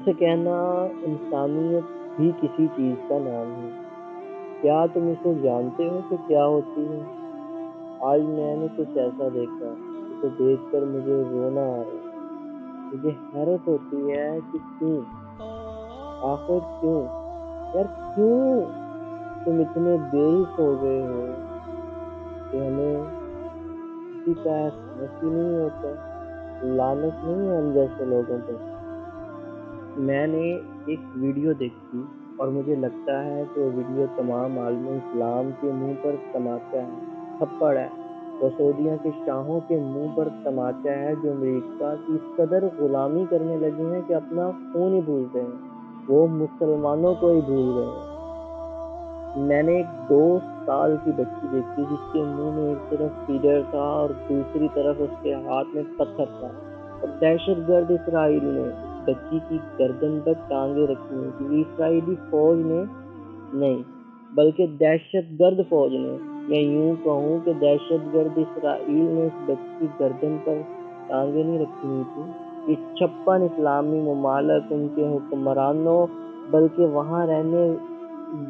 اسے کہنا انسانیت بھی کسی چیز کا نام ہے۔ کیا تم اسے جانتے ہو کہ کیا ہوتی ہے؟ آج میں نے کچھ ایسا دیکھا جسے دیکھ کر مجھے رونا آ رہا ہے۔ مجھے حیرت ہوتی ہے کہ کیوں، آخر کیوں، یار کیوں تم اتنے بےحس ہو گئے ہو کہ ہمیں کسی کا احساس ہی نہیں ہوتا۔ لعنت نہیں ہے ہم جیسے لوگوں پر۔ میں نے ایک ویڈیو دیکھی اور مجھے لگتا ہے کہ وہ ویڈیو تمام عالم اسلام کے منہ پر تماچا ہے، تھپڑ ہے۔ وہ سعودیہ کے شاہوں کے منہ پر تماچا ہے جو امریکہ کی اس قدر غلامی کرنے لگے ہیں کہ اپنا خون ہی بھول گئے ہیں، وہ مسلمانوں کو ہی بھول گئے ہیں۔ میں نے ایک 2 سال کی بچی دیکھی جس کے منہ میں ایک طرف فیڈر تھا اور دوسری طرف اس کے ہاتھ میں پتھر تھا، اور دہشت گرد اسرائیل نے اس بچی کی گردن پر ٹانگیں رکھی ہوئی تھی۔ اسرائیلی فوج نے نہیں، بلکہ دہشت گرد فوج نے، یا یوں کہوں کہ دہشت گرد اسرائیل نے اس بچی کی گردن پر ٹانگیں نہیں رکھی ہوئی تھی۔ یہ 56 اسلامی ممالک ان کے حکمرانوں بلکہ وہاں رہنے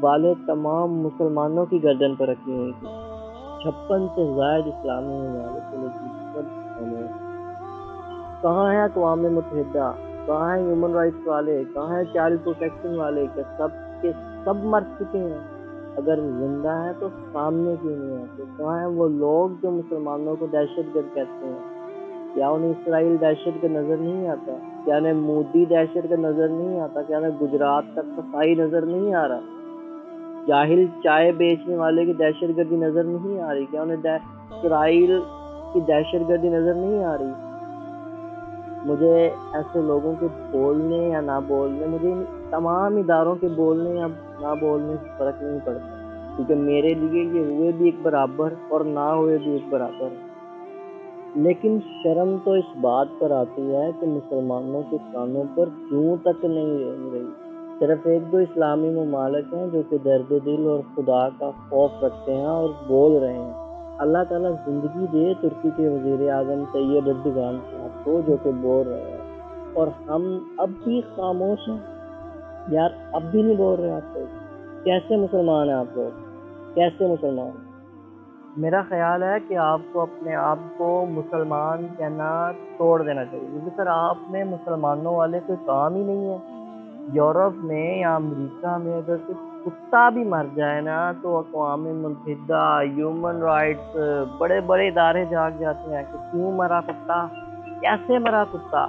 والے تمام مسلمانوں کی گردن پر رکھی ہوئی تھی۔ 56 سے زائد اسلامی ممالک، لیکن سب خاموش۔ کہاں ہے اقوام متحدہ؟ کہاں ہے ہیومن رائٹس والے؟ کہاں ہے چائلڈ پروٹیکشن والے؟ کہ سب کے سب مر چکے ہیں؟ اگر زندہ ہے تو سامنے کیوں نہیں آتے؟ کہاں ہیں وہ لوگ جو مسلمانوں کو دہشت گرد کہتے ہیں؟ کیا انہیں اسرائیل دہشت گرد نظر نہیں آتا؟ کیا انہیں مودی دہشت گرد نظر نہیں آتا؟ کیا انہیں گجرات کا صفائی نظر نہیں آ رہا؟ جاہل چائے بیچنے والے کی دہشت گردی نظر نہیں آ رہی؟ کیا انہیں اسرائیل کی دہشت گردی نظر نہیں آ رہی؟ مجھے ایسے لوگوں کے بولنے یا نہ بولنے، مجھے ان تمام اداروں کے بولنے یا نہ بولنے سے فرق نہیں پڑتا، کیونکہ میرے لیے یہ ہوئے بھی ایک برابر اور نہ ہوئے بھی ایک برابر ہے۔ لیکن شرم تو اس بات پر آتی ہے کہ مسلمانوں کے کانوں پر جوں تک نہیں رینگ رہی۔ صرف 1-2 اسلامی ممالک ہیں جو کہ درد دل اور خدا کا خوف رکھتے ہیں اور بول رہے ہیں۔ اللہ تعالیٰ زندگی دے ترکی کے وزیر اعظم طیب اردگان صاحب کو، جو کہ بول رہے ہیں، اور ہم اب بھی خاموش ہیں۔ یار اب بھی نہیں بول رہے آپ لوگ؟ کیسے مسلمان ہیں آپ لوگ؟ کیسے مسلمان ہیں؟ میرا خیال ہے کہ آپ کو اپنے آپ کو مسلمان کہنا چھوڑ دینا چاہیے، کیونکہ سر آپ میں مسلمانوں والے کوئی کام ہی نہیں ہے۔ یورپ میں یا امریکہ میں اگر کوئی کتا بھی مر جائے نا تو اقوام متحدہ، ہیومن رائٹس، بڑے بڑے ادارے جاگ جاتے ہیں کہ کیوں مرا کتا، کیسے مرا کتا،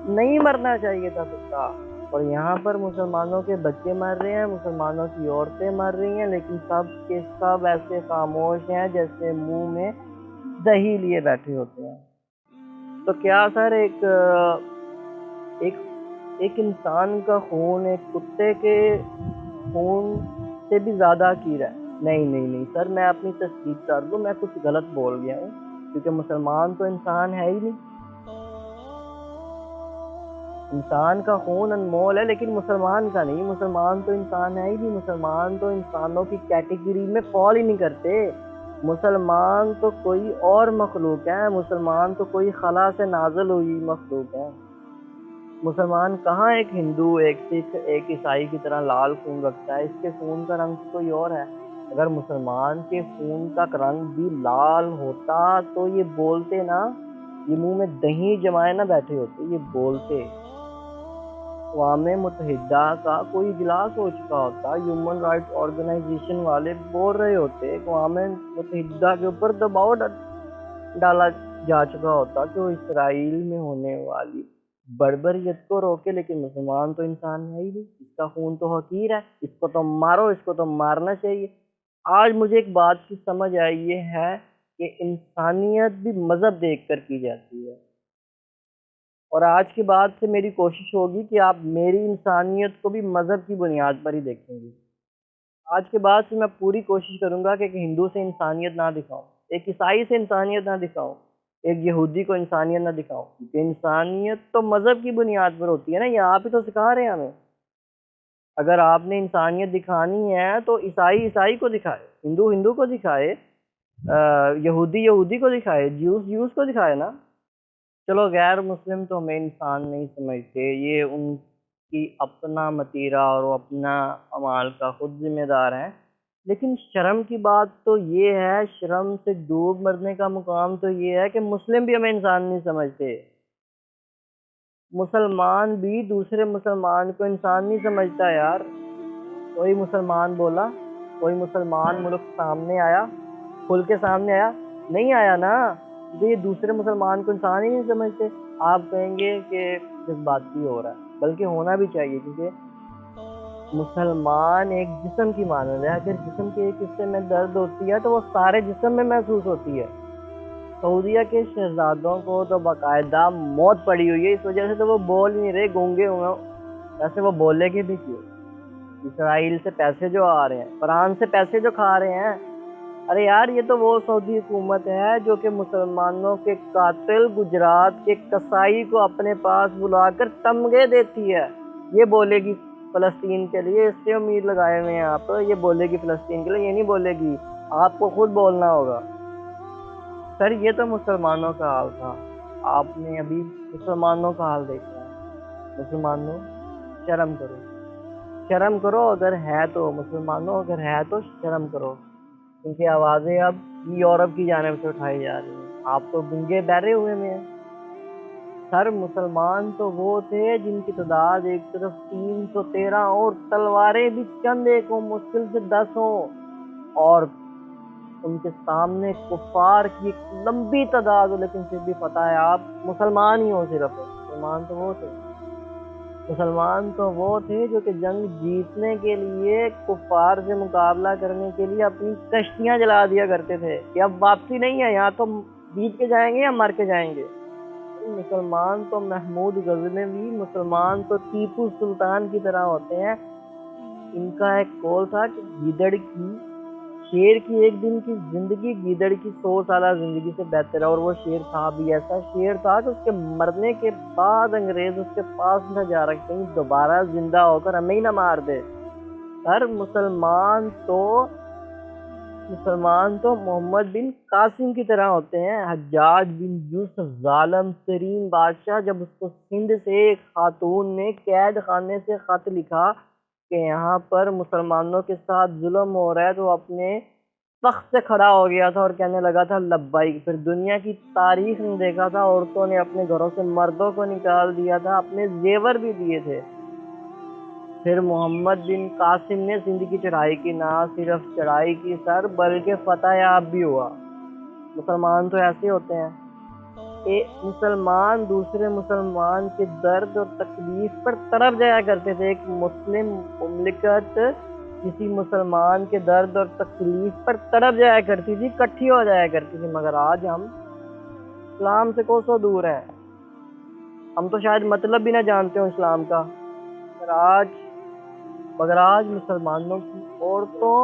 نہیں مرنا چاہیے تھا کتا۔ اور یہاں پر مسلمانوں کے بچے مر رہے ہیں، مسلمانوں کی عورتیں مر رہی ہیں، لیکن سب کے سب ایسے خاموش ہیں جیسے منہ میں دہی لیے بیٹھے ہوتے ہیں۔ تو کیا سر ایک ایک انسان کا خون ایک کتے کے خون سے بھی زیادہ کیڑا ہے؟ نہیں سر، میں اپنی تصدیق کر دوں، میں کچھ غلط بول گیا ہوں، کیونکہ مسلمان تو انسان ہے ہی نہیں۔ انسان کا خون انمول ہے لیکن مسلمان کا نہیں۔ مسلمان تو انسان ہے ہی نہیں، مسلمان تو انسانوں کی کیٹیگری میں فال ہی نہیں کرتے۔ مسلمان تو کوئی اور مخلوق ہے، مسلمان تو کوئی خلا سے نازل ہوئی مخلوق ہے۔ مسلمان کہاں ایک ہندو، ایک سکھ، ایک عیسائی کی طرح لال خون رکھتا ہے؟ اس کے خون کا رنگ کوئی اور ہے۔ اگر مسلمان کے خون کا رنگ بھی لال ہوتا تو یہ بولتے نا، یہ منہ میں دہی جمائے نہ بیٹھے ہوتے، یہ بولتے۔ اقوام متحدہ کا کوئی اجلاس ہو چکا ہوتا، ہیومن رائٹس آرگنائزیشن والے بول رہے ہوتے، اقوام متحدہ کے اوپر دباؤ ڈالا جا چکا ہوتا کہ وہ اسرائیل میں ہونے والی بربریت کو روکے، لیکن مسلمان تو انسان ہے ہی نہیں، اس کا خون تو حقیر ہے، اس کو تو مارو، اس کو تو مارنا چاہیے۔ آج مجھے ایک بات کی سمجھ آئی، یہ ہے کہ انسانیت بھی مذہب دیکھ کر کی جاتی ہے، اور آج کے بعد سے میری کوشش ہوگی کہ آپ میری انسانیت کو بھی مذہب کی بنیاد پر ہی دیکھیں گے۔ آج کے بعد سے میں پوری کوشش کروں گا کہ ایک ہندو سے انسانیت نہ دکھاؤں، ایک عیسائی سے انسانیت نہ دکھاؤں، ایک یہودی کو انسانیت نہ دکھاؤں، کیونکہ انسانیت تو مذہب کی بنیاد پر ہوتی ہے نا، یہ آپ ہی تو سکھا رہے ہیں ہمیں۔ اگر آپ نے انسانیت دکھانی ہے تو عیسائی عیسائی کو دکھائے، ہندو ہندو کو دکھائے، یہودی یہودی کو دکھائے، جیوس جیوس کو دکھائے نا۔ چلو غیر مسلم تو ہمیں انسان نہیں سمجھتے، یہ ان کہ اپنا متیرہ اور وہ اپنا اعمال کا خود ذمہ دار ہیں، لیکن شرم کی بات تو یہ ہے، شرم سے ڈوب مرنے کا مقام تو یہ ہے کہ مسلم بھی ہمیں انسان نہیں سمجھتے، مسلمان بھی دوسرے مسلمان کو انسان نہیں سمجھتا یار۔ کوئی مسلمان بولا، کوئی مسلمان ملک سامنے آیا، کھل کے سامنے آیا؟ نہیں آیا نا، کیونکہ یہ دوسرے مسلمان کو انسان ہی نہیں سمجھتے۔ آپ کہیں گے کہ جذباتی ہو رہا ہے، بلکہ ہونا بھی چاہیے، کیونکہ مسلمان ایک جسم کی مانند ہے، اگر جسم کے ایک حصے میں درد ہوتی ہے تو وہ سارے جسم میں محسوس ہوتی ہے۔ سعودیہ کے شہزادوں کو تو باقاعدہ موت پڑی ہوئی ہے، اس وجہ سے تو وہ بول نہیں رہے، گونگے ہوئے، ویسے وہ بولے گے بھی کیوں؟ اسرائیل سے پیسے جو آ رہے ہیں، فرانس سے پیسے جو کھا رہے ہیں، ارے یار یہ تو وہ سعودی حکومت ہے جو کہ مسلمانوں کے قاتل گجرات کے قصائی کو اپنے پاس بلا کر تمغے دیتی ہے۔ یہ بولے گی فلسطین کے لیے، اس سے امید لگائے ہوئے ہیں آپ، یہ بولے گی فلسطین کے لیے، یہ نہیں بولے گی، آپ کو خود بولنا ہوگا۔ سر یہ تو مسلمانوں کا حال تھا، آپ نے ابھی مسلمانوں کا حال دیکھا ہے۔ مسلمانوں شرم کرو، شرم کرو، اگر ہے تو مسلمانوں، اگر ہے تو شرم کرو، کیونکہ آوازیں اب یورپ کی جانب سے اٹھائی جا رہی ہیں، آپ تو گنگے بہرے ہوئے میں ہیں۔ سر مسلمان تو وہ تھے جن کی تعداد ایک طرف 313 اور تلواریں بھی چند ایک ہوں، مشکل سے 10 ہوں، اور ان کے سامنے کفار کی ایک لمبی تعداد ہو، لیکن پھر بھی فتح ہے، آپ مسلمان ہی ہوں صرف۔ مسلمان تو وہ تھے، مسلمان تو وہ تھے جو کہ جنگ جیتنے کے لیے کفار سے مقابلہ کرنے کے لیے اپنی کشتیاں جلا دیا کرتے تھے کہ اب واپسی نہیں ہے، یہاں تو جیت کے جائیں گے یا مر کے جائیں گے۔ مسلمان تو محمود غزنوی، مسلمان تو ٹیپو سلطان کی طرح ہوتے ہیں۔ ان کا ایک قول تھا کہ گیدڑ کی، شیر کی ایک دن کی زندگی گیدڑ کی 100 سالہ زندگی سے بہتر ہے، اور وہ شیر تھا بھی ایسا شیر تھا کہ اس کے مرنے کے بعد انگریز اس کے پاس نہ جا رکھ کہیں دوبارہ زندہ ہو کر ہمیں ہی نہ مار دے۔ سر مسلمان تو محمد بن قاسم کی طرح ہوتے ہیں۔ حجاج بن یوسف ظالم ترین بادشاہ، جب اس کو سندھ سے ایک خاتون نے قید خانے سے خط لکھا کہ یہاں پر مسلمانوں کے ساتھ ظلم ہو رہا ہے، تو اپنے تخت سے کھڑا ہو گیا تھا اور کہنے لگا تھا لبیک۔ پھر دنیا کی تاریخ نے دیکھا تھا، عورتوں نے اپنے گھروں سے مردوں کو نکال دیا تھا، اپنے زیور بھی دیے تھے۔ پھر محمد بن قاسم نے سندھ کی چڑھائی کی، نہ صرف چڑھائی کی سر بلکہ فتح یاب بھی ہوا۔ مسلمان تو ایسے ہوتے ہیں، مسلمان دوسرے مسلمان کے درد اور تکلیف پر تڑپ جایا کرتے تھے۔ ایک مسلم مملکت کسی مسلمان کے درد اور تکلیف پر تڑپ جایا کرتی تھی، اکٹھی ہو جایا کرتی تھی، مگر آج ہم اسلام سے کوسوں دور ہیں، ہم تو شاید مطلب بھی نہ جانتے ہوں اسلام کا، مگر آج مسلمانوں کی عورتوں،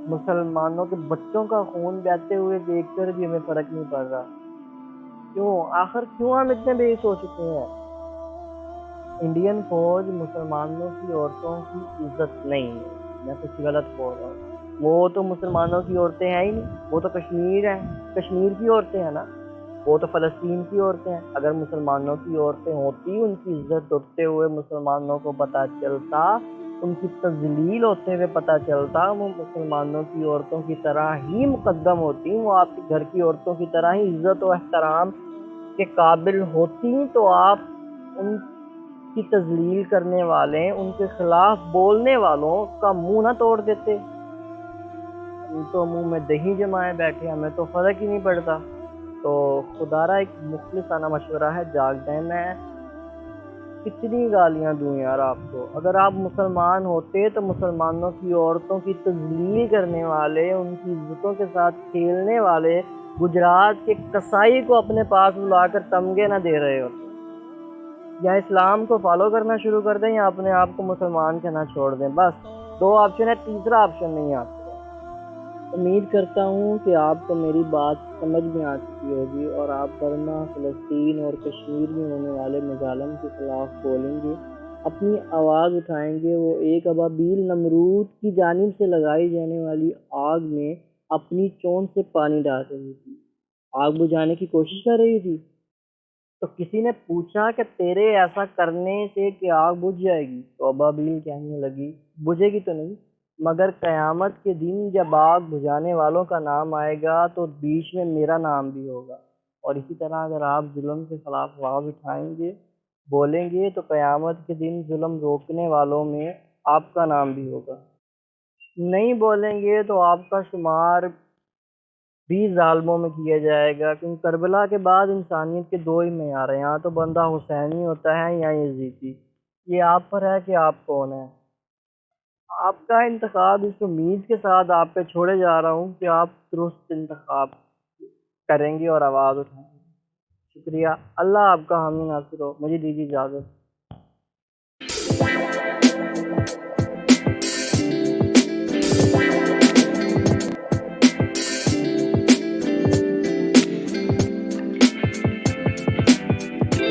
مسلمانوں کے بچوں کا خون بہتے ہوئے دیکھ کر بھی ہمیں فرق نہیں پڑ رہا۔ آخر کیوں ہم اتنے بےحس ہو چکے ہیں؟ انڈین فوج مسلمانوں کی عورتوں کی عزت نہیں ہے، میں کچھ غلط بول رہا ہوں، وہ تو مسلمانوں کی عورتیں ہیں ہی نہیں، وہ تو کشمیر ہیں، کشمیر کی عورتیں ہیں نا، وہ تو فلسطین کی عورتیں ہیں۔ اگر مسلمانوں کی عورتیں ہوتی، ان کی عزت اٹھتے ہوئے مسلمانوں کو پتہ چلتا، ان کی تذلیل ہوتے ہوئے پتہ چلتا، وہ مسلمانوں کی عورتوں کی طرح ہی مقدم ہوتی، وہ آپ کے گھر کی عورتوں کی طرح ہی عزت و احترام کے قابل ہوتی، تو آپ ان کی تذلیل کرنے والے، ان کے خلاف بولنے والوں کا منہ نہ توڑ دیتے۔ ہم تو منہ میں دہی جمائے بیٹھے، ہمیں تو فرق ہی نہیں پڑتا۔ تو خدا را ایک مخلصانہ مشورہ ہے، جاگ ٹائم میں کتنی گالیاں دوں یار آپ کو؟ اگر آپ مسلمان ہوتے تو مسلمانوں کی عورتوں کی تذلیل کرنے والے، ان کی عزتوں کے ساتھ کھیلنے والے گجرات کے قصائی کو اپنے پاس بلا کر تمغے نہ دے رہے ہوتے۔ یا اسلام کو فالو کرنا شروع کر دیں یا اپنے آپ کو مسلمان کہنا چھوڑ دیں، بس 2 آپشن ہے، تیسرا آپشن نہیں آپ کو۔ امید کرتا ہوں کہ آپ کو میری بات سمجھ میں آ چکی ہوگی، اور آپ برما، فلسطین اور کشمیر میں ہونے والے مظالم کے خلاف بولیں گے، اپنی آواز اٹھائیں گے۔ وہ ایک ابابیل نمرود کی جانب سے لگائی جانے والی آگ میں اپنی چونچ سے پانی ڈال رہی تھی، آگ بجھانے کی کوشش کر رہی تھی، تو کسی نے پوچھا کہ تیرے ایسا کرنے سے کیا آگ بجھ جائے گی؟ تو ابابیل کہنے لگی بجھے گی تو نہیں، مگر قیامت کے دن جب آگ بجھانے والوں کا نام آئے گا تو بیچ میں میرا نام بھی ہوگا۔ اور اسی طرح اگر آپ ظلم کے خلاف آواز اٹھائیں گے، بولیں گے، تو قیامت کے دن ظلم روکنے والوں میں آپ کا نام بھی ہوگا۔ نہیں بولیں گے تو آپ کا شمار بھی ظالموں میں کیا جائے گا، کیونکہ کربلا کے بعد انسانیت کے دو ہی معیار ہیں، یا تو بندہ حسینی ہوتا ہے یا یزیدی۔ یہ آپ پر ہے کہ آپ کون ہیں۔ آپ کا انتخاب اس امید کے ساتھ آپ پہ چھوڑے جا رہا ہوں کہ آپ درست انتخاب کریں گے اور آواز اٹھائیں گے۔ شکریہ، اللہ آپ کا حامی ناصر ہو۔ مجھے دیجیے اجازت۔